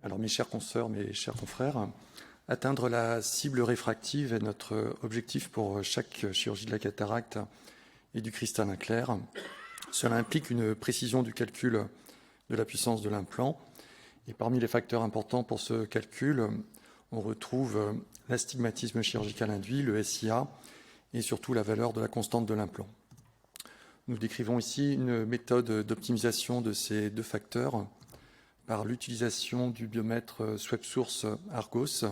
Alors mes chers consoeurs, mes chers confrères, atteindre la cible réfractive est notre objectif pour chaque chirurgie de la cataracte et du cristallin clair. Cela implique une précision du calcul de la puissance de l'implant. Et parmi les facteurs importants pour ce calcul, on retrouve l'astigmatisme chirurgical induit, le SIA, et surtout la valeur de la constante de l'implant. Nous décrivons ici une méthode d'optimisation de ces deux facteurs par l'utilisation du biomètre SwepSource Argos,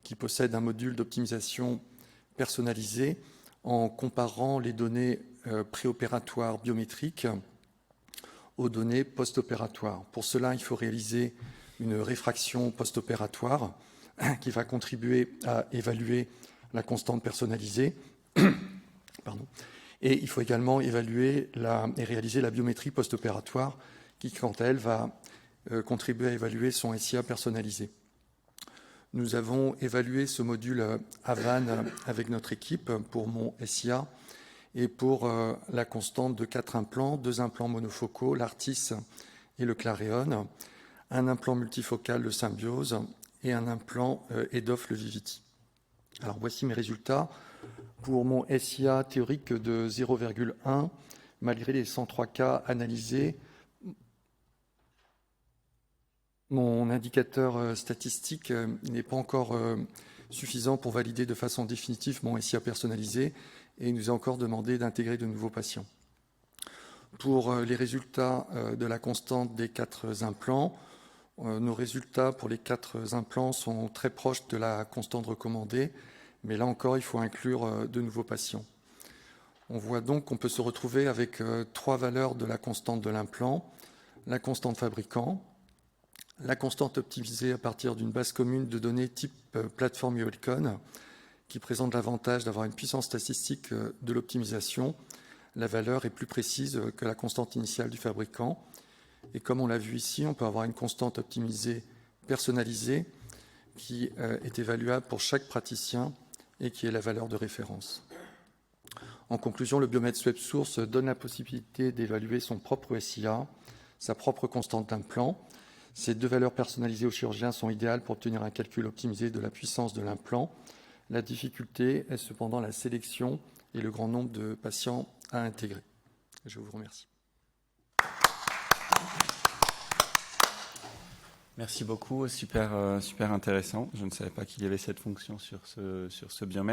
qui possède un module d'optimisation personnalisé en comparant les données préopératoires biométriques aux données post-opératoires. Pour cela, il faut réaliser une réfraction post-opératoire qui va contribuer à évaluer la constante personnalisée. Pardon. Et il faut également évaluer et réaliser la biométrie post-opératoire qui, quant à elle, va contribuer à évaluer son SIA personnalisé. Nous avons évalué ce module à Vannes avec notre équipe pour mon SIA et pour la constante de 4 implants, 2 implants monofocaux, l'Artis et le Clareon, un implant multifocal, le Symbiose, et un implant EDOF, le Vivity. Alors voici mes résultats. Pour mon SIA théorique de 0,1, malgré les 103 cas analysés, mon indicateur statistique n'est pas encore suffisant pour valider de façon définitive mon SIA personnalisé et il nous a encore demandé d'intégrer de nouveaux patients. Pour les résultats de la constante des 4 implants, nos résultats pour les 4 implants sont très proches de la constante recommandée, mais là encore, il faut inclure de nouveaux patients. On voit donc qu'on peut se retrouver avec 3 valeurs de la constante de l'implant, la constante fabricant, la constante optimisée à partir d'une base commune de données type plateforme Uelcon, qui présente l'avantage d'avoir une puissance statistique de l'optimisation. La valeur est plus précise que la constante initiale du fabricant. Et comme on l'a vu ici, on peut avoir une constante optimisée personnalisée qui est évaluable pour chaque praticien et qui est la valeur de référence. En conclusion, le biomètre SwepSource donne la possibilité d'évaluer son propre SIA, sa propre constante d'implant. Ces 2 valeurs personnalisées au chirurgien sont idéales pour obtenir un calcul optimisé de la puissance de l'implant. La difficulté est cependant la sélection et le grand nombre de patients à intégrer. Je vous remercie. Merci beaucoup, super intéressant. Je ne savais pas qu'il y avait cette fonction sur ce biomètre.